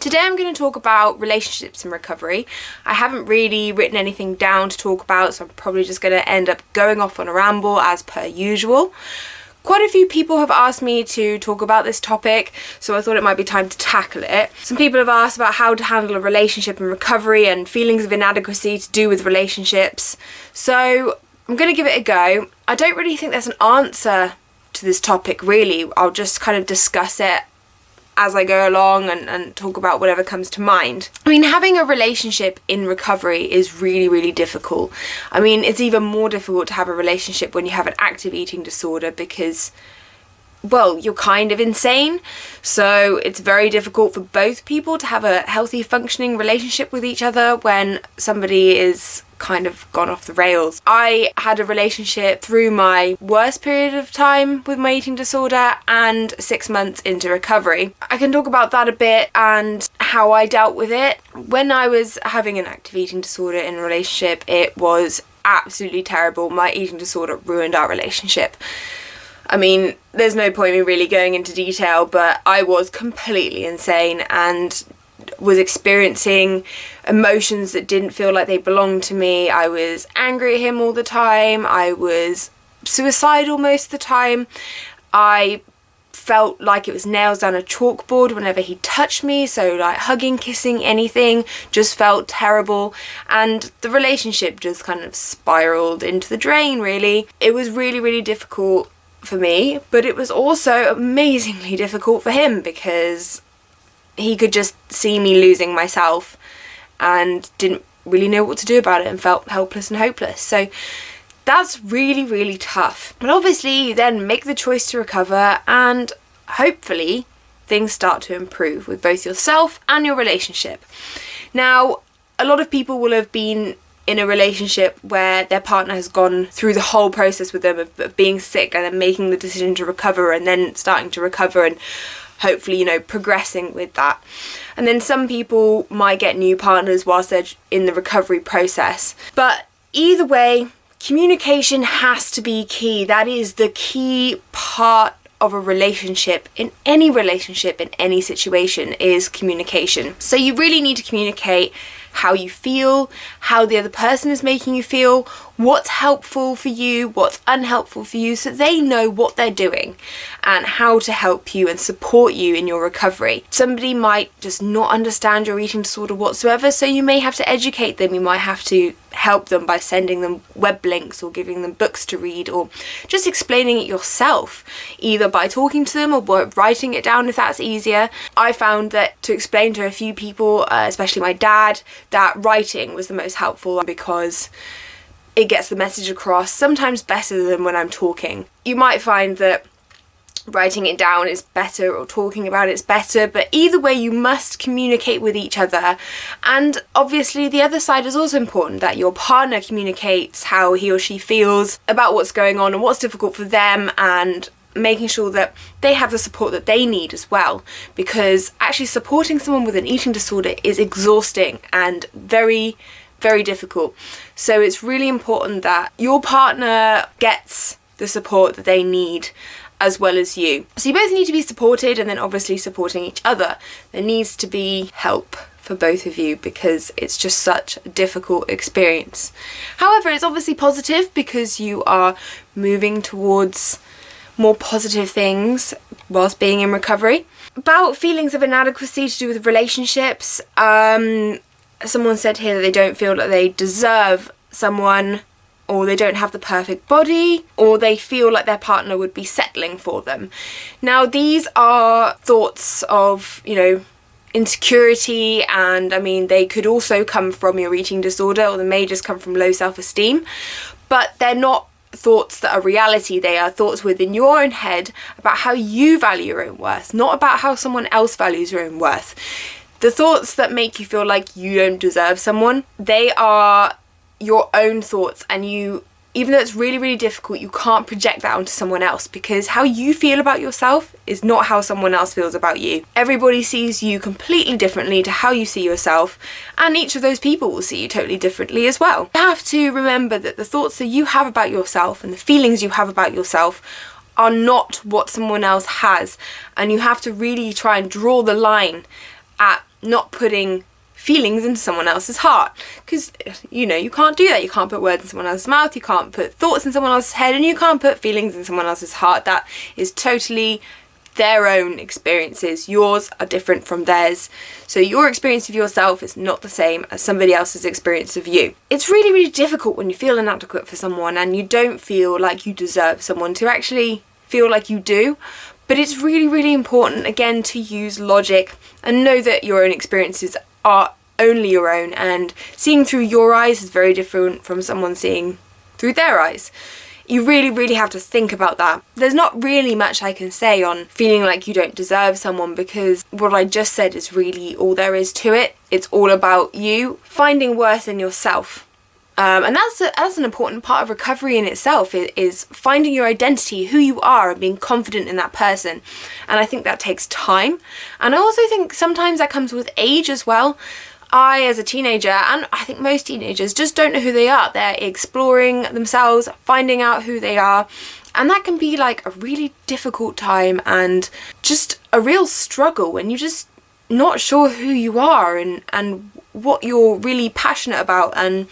Today I'm going to talk about relationships and recovery. I haven't really written anything down to talk about, so I'm probably just going to end up going off on a ramble as per usual. Quite a few people have asked me to talk about this topic, so I thought it might be time to tackle it. Some people have asked about how to handle a relationship and recovery and feelings of inadequacy to do with relationships. So I'm going to give it a go. I don't really think there's an answer to this topic really. I'll just kind of discuss it as I go along and talk about whatever comes to mind. I mean, having a relationship in recovery is really, really difficult. I mean, it's even more difficult to have a relationship when you have an active eating disorder because, well, you're kind of insane. So it's very difficult for both people to have a healthy, functioning relationship with each other when somebody is kind of gone off the rails. I had a relationship through my worst period of time with my eating disorder and 6 months into recovery. I can talk about that a bit and how I dealt with it. When I was having an active eating disorder in a relationship, it was absolutely terrible. My eating disorder ruined our relationship. I mean, there's no point in me really going into detail, but I was completely insane and was experiencing emotions that didn't feel like they belonged to me. I was angry at him all the time. I was suicidal most of the time. I felt like it was nails down a chalkboard whenever he touched me, so like hugging, kissing, anything just felt terrible, and the relationship just kind of spiraled into the drain really. It was really, really difficult for me, but it was also amazingly difficult for him because he could just see me losing myself and didn't really know what to do about it and felt helpless and hopeless. So that's really, really tough. But obviously you then make the choice to recover and hopefully things start to improve with both yourself and your relationship. Now, a lot of people will have been in a relationship where their partner has gone through the whole process with them of being sick and then making the decision to recover and then starting to recover and hopefully, you know, progressing with that. And then some people might get new partners whilst they're in the recovery process. But either way, communication has to be key. That is the key part of a relationship, in any situation, is communication. So you really need to communicate how you feel, how the other person is making you feel, what's helpful for you, what's unhelpful for you, so they know what they're doing and how to help you and support you in your recovery. Somebody might just not understand your eating disorder whatsoever, so you may have to educate them. You might have to help them by sending them web links or giving them books to read or just explaining it yourself, either by talking to them or by writing it down if that's easier. I found that to explain to a few people, especially my dad, that writing was the most helpful because it gets the message across sometimes better than when I'm talking. You might find that writing it down is better or talking about it's better, but either way you must communicate with each other. And obviously the other side is also important, that your partner communicates how he or she feels about what's going on and what's difficult for them, and making sure that they have the support that they need as well, because actually supporting someone with an eating disorder is exhausting and very, very difficult. So it's really important that your partner gets the support that they need as well as you. So you both need to be supported, and then obviously supporting each other. There needs to be help for both of you because it's just such a difficult experience. However, it's obviously positive because you are moving towards more positive things whilst being in recovery. About feelings of inadequacy to do with relationships, someone said here that they don't feel that they deserve someone, or they don't have the perfect body, or they feel like their partner would be settling for them. Now, these are thoughts of, you know, insecurity, and I mean, they could also come from your eating disorder, or they may just come from low self-esteem, but they're not thoughts that are reality. They are thoughts within your own head about how you value your own worth, not about how someone else values your own worth. The thoughts that make you feel like you don't deserve someone, they are your own thoughts, and you, even though it's really, really difficult, you can't project that onto someone else, because how you feel about yourself is not how someone else feels about you. Everybody sees you completely differently to how you see yourself, and each of those people will see you totally differently as well. You have to remember that the thoughts that you have about yourself and the feelings you have about yourself are not what someone else has, and you have to really try and draw the line at not putting feelings into someone else's heart, because you can't do that. You can't put words in someone else's mouth, you can't put thoughts in someone else's head, and you can't put feelings in someone else's heart. That is totally their own experiences. Yours are different from theirs, so your experience of yourself is not the same as somebody else's experience of you. It's really, really difficult when you feel inadequate for someone and you don't feel like you deserve someone to actually feel like you do. But it's really, really important, again, to use logic and know that your own experiences are only your own, and seeing through your eyes is very different from someone seeing through their eyes. You really, really have to think about that. There's not really much I can say on feeling like you don't deserve someone, because what I just said is really all there is to it. It's all about you finding worth in yourself. And that's an important part of recovery in itself, is finding your identity, who you are, and being confident in that person. And I think that takes time. And I also think sometimes that comes with age as well. I, as a teenager, and I think most teenagers, just don't know who they are. They're exploring themselves, finding out who they are. And that can be like a really difficult time and just a real struggle when you're just not sure who you are and what you're really passionate about, and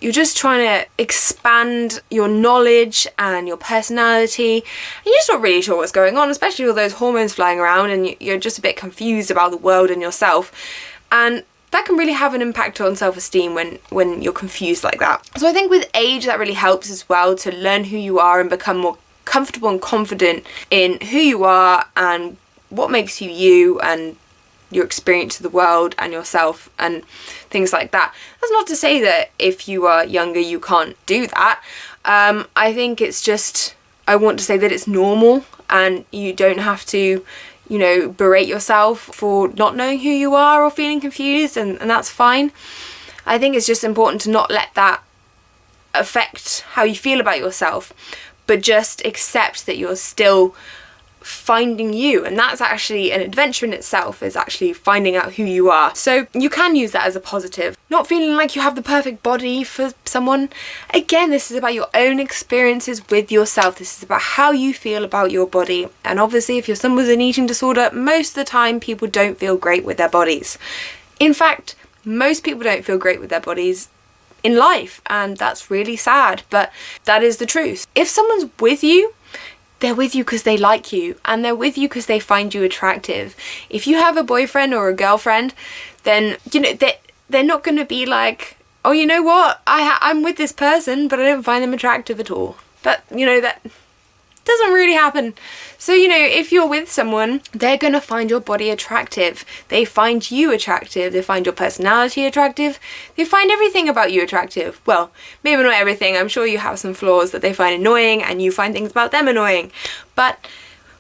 you're just trying to expand your knowledge and your personality, and you're just not really sure what's going on, especially with those hormones flying around, and you're just a bit confused about the world and yourself. And that can really have an impact on self-esteem when you're confused like that. So I think with age that really helps as well, to learn who you are and become more comfortable and confident in who you are and what makes you you, and your experience of the world and yourself and things like that. That's not to say that if you are younger you can't do that. I think it's just, I want to say that it's normal, and you don't have to berate yourself for not knowing who you are or feeling confused, and that's fine. I think it's just important to not let that affect how you feel about yourself, but just accept that you're still finding you, and that's actually an adventure in itself, is actually finding out who you are. So you can use that as a positive. Not feeling like you have the perfect body for someone. Again, this is about your own experiences with yourself. This is about how you feel about your body. And obviously if you're someone with an eating disorder, most of the time people don't feel great with their bodies. In fact, most people don't feel great with their bodies in life, and that's really sad, but that is the truth. If someone's with you, they're with you because they like you, and they're with you because they find you attractive. If you have a boyfriend or a girlfriend, then they're not going to be like, oh, you know what, I'm with this person but I don't find them attractive at all. That doesn't really happen. So if you're with someone, they're going to find your body attractive. They find you attractive. They find your personality attractive. They find everything about you attractive. Well, maybe not everything. I'm sure you have some flaws that they find annoying, and you find things about them annoying. But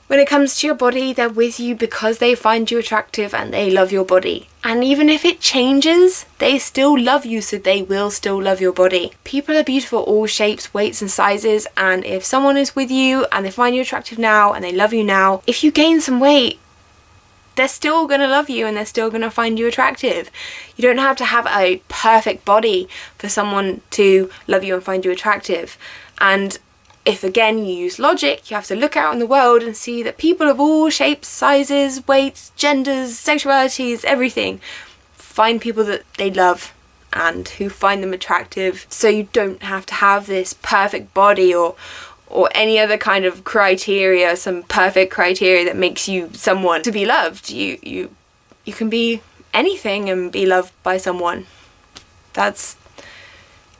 when it comes to your body, they're with you because they find you attractive and they love your body. And even if it changes, they still love you, so they will still love your body. People are beautiful all shapes, weights and sizes, and if someone is with you and they find you attractive now and they love you now, if you gain some weight, they're still going to love you and they're still going to find you attractive. You don't have to have a perfect body for someone to love you and find you attractive. And if again you use logic, you have to look out in the world and see that people of all shapes, sizes, weights, genders, sexualities, everything, find people that they love and who find them attractive. So you don't have to have this perfect body or any other kind of criteria, some perfect criteria that makes you someone to be loved. You can be anything and be loved by someone. That's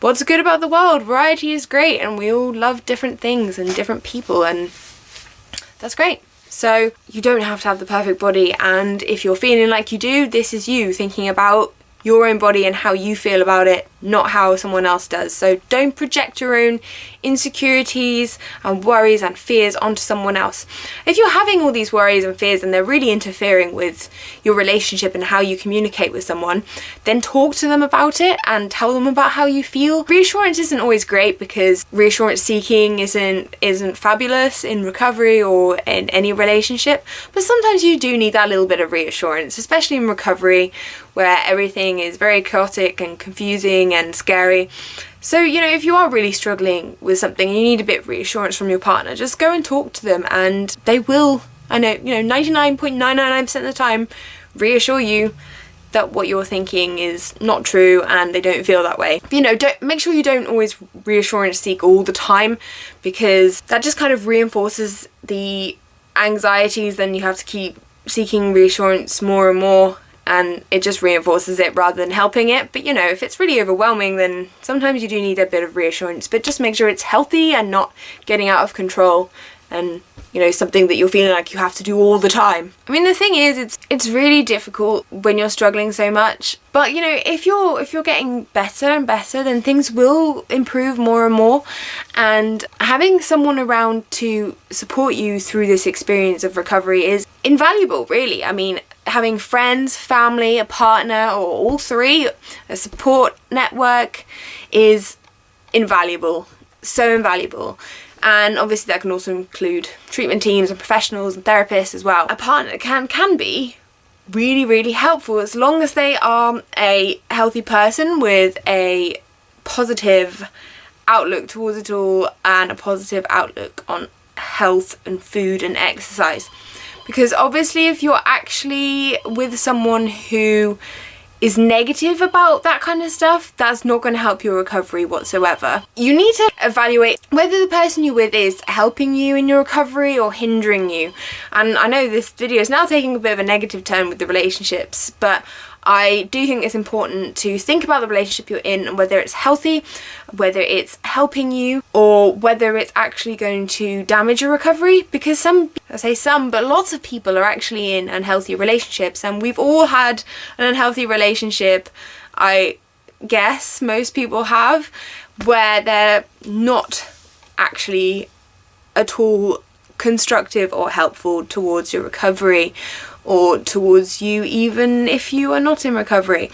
what's good about the world. Variety is great, and we all love different things and different people, and that's great. So you don't have to have the perfect body, and if you're feeling like you do, this is you thinking about your own body and how you feel about it, not how someone else does. So don't project your own insecurities and worries and fears onto someone else. If you're having all these worries and fears and they're really interfering with your relationship and how you communicate with someone, then talk to them about it and tell them about how you feel. Reassurance isn't always great, because reassurance seeking isn't fabulous in recovery or in any relationship, but sometimes you do need that little bit of reassurance, especially in recovery where everything is very chaotic and confusing and scary. So, if you are really struggling with something and you need a bit of reassurance from your partner, just go and talk to them, and they will, I know, 99.999% of the time, reassure you that what you're thinking is not true and they don't feel that way. You know, don't make sure you don't always reassurance seek all the time, because that just kind of reinforces the anxieties. Then you have to keep seeking reassurance more and more, and it just reinforces it rather than helping it. But you know, if it's really overwhelming, then sometimes you do need a bit of reassurance, but just make sure it's healthy and not getting out of control and, you know, something that you're feeling like you have to do all the time. I mean, the thing is, it's really difficult when you're struggling so much, but you know, if you're getting better and better, then things will improve more and more. And having someone around to support you through this experience of recovery is invaluable, really. I mean, having friends, family, a partner, or all three, a support network, is invaluable. So invaluable. And obviously that can also include treatment teams and professionals and therapists as well. A partner can be really, really helpful as long as they are a healthy person with a positive outlook towards it all and a positive outlook on health and food and exercise. Because obviously if you're actually with someone who is negative about that kind of stuff, that's not going to help your recovery whatsoever. You need to evaluate whether the person you're with is helping you in your recovery or hindering you. And I know this video is now taking a bit of a negative turn with the relationships, but I do think it's important to think about the relationship you're in and whether it's healthy, whether it's helping you, or whether it's actually going to damage your recovery. Because but lots of people are actually in unhealthy relationships, and we've all had an unhealthy relationship, I guess most people have, where they're not actually at all constructive or helpful towards your recovery or towards you, even if you are not in recovery.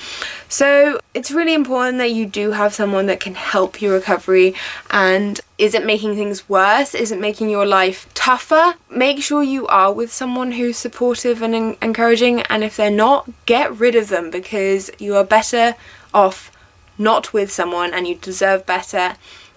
So it's really important that you do have someone that can help your recovery and isn't making things worse, isn't making your life tougher. Make sure you are with someone who's supportive and encouraging, and if they're not, get rid of them, because you are better off not with someone, and you deserve better,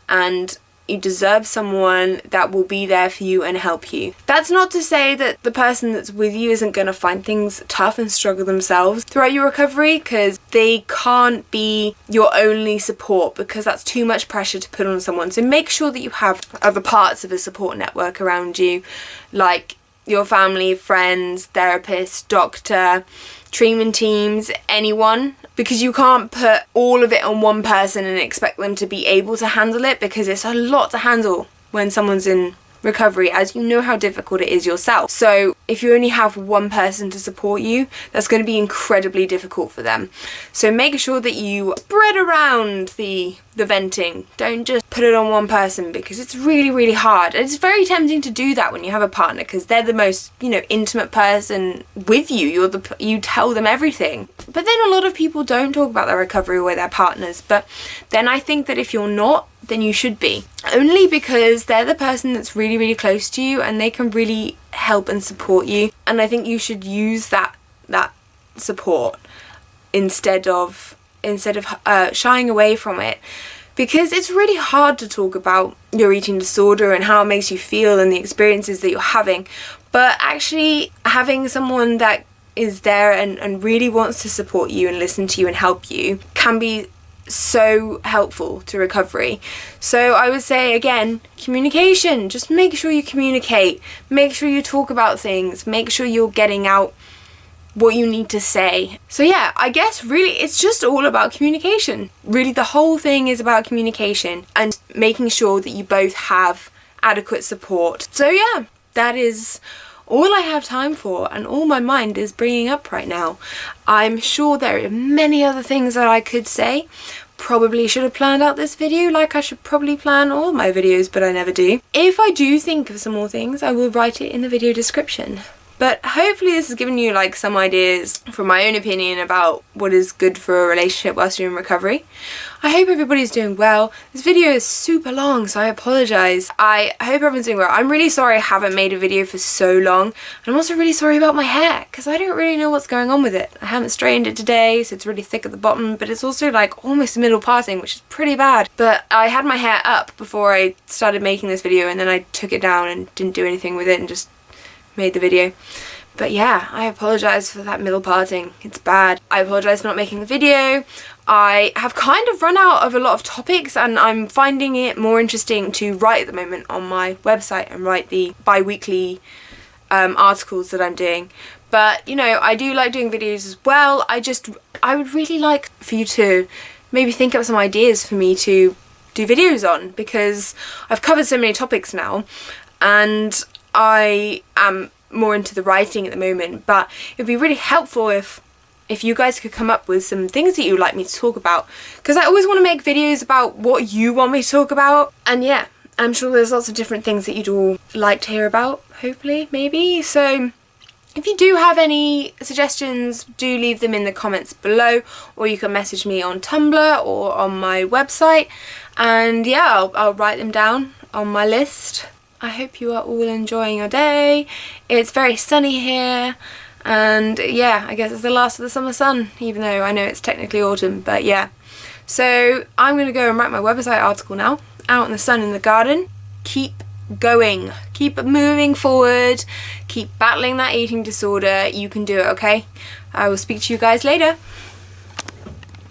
and you deserve someone that will be there for you and help you. That's not to say that the person that's with you isn't going to find things tough and struggle themselves throughout your recovery, because they can't be your only support, because that's too much pressure to put on someone. So make sure that you have other parts of a support network around you, like your family, friends, therapist, doctor, treatment teams, anyone, because you can't put all of it on one person and expect them to be able to handle it, because it's a lot to handle when someone's in recovery, as you know how difficult it is yourself. So if you only have one person to support you, that's going to be incredibly difficult for them. So make sure that you spread around the venting. Don't just put it on one person, because it's really, really hard. And it's very tempting to do that when you have a partner, because they're the most, you know, intimate person with you. You tell them everything. But then a lot of people don't talk about their recovery with their partners. But then I think that if you're not, then you should be. Only because they're the person that's really, really close to you, and they can really help and support you. And I think you should use that support instead of shying away from it, because it's really hard to talk about your eating disorder and how it makes you feel and the experiences that you're having. But actually having someone that is there and really wants to support you and listen to you and help you can be so helpful to recovery. So I would say, again, communication. Just make sure you communicate, make sure you talk about things, make sure you're getting out what you need to say. So yeah, I guess really it's just all about communication. Really, the whole thing is about communication and making sure that you both have adequate support. So yeah, that is all I have time for and all my mind is bringing up right now. I'm sure there are many other things that I could say. Probably should have planned out this video, like I should probably plan all my videos, but I never do. If I do think of some more things, I will write it in the video description. But hopefully this has given you like some ideas from my own opinion about what is good for a relationship whilst you're in recovery. I hope everybody's doing well. This video is super long, so I apologise. I hope everyone's doing well. I'm really sorry I haven't made a video for so long. And I'm also really sorry about my hair, because I don't really know what's going on with it. I haven't straightened it today, so it's really thick at the bottom, but it's also like almost middle parting, which is pretty bad. But I had my hair up before I started making this video, and then I took it down and didn't do anything with it and just made the video. But yeah, I apologise for that middle parting. It's bad. I apologise for not making the video. I have kind of run out of a lot of topics, and I'm finding it more interesting to write at the moment on my website and write the bi-weekly articles that I'm doing. But, you know, I do like doing videos as well. I would really like for you to maybe think up some ideas for me to do videos on, because I've covered so many topics now and I am more into the writing at the moment. But it would be really helpful if you guys could come up with some things that you would like me to talk about, because I always want to make videos about what you want me to talk about. And yeah, I'm sure there's lots of different things that you'd all like to hear about, hopefully, maybe. So if you do have any suggestions, do leave them in the comments below, or you can message me on Tumblr or on my website, and yeah, I'll write them down on my list. I hope you are all enjoying your day. It's very sunny here, and yeah, I guess it's the last of the summer sun, even though I know it's technically autumn, but yeah. So I'm going to go and write my website article now, out in the sun in the garden. Keep going, keep moving forward, keep battling that eating disorder. You can do it, okay? I will speak to you guys later.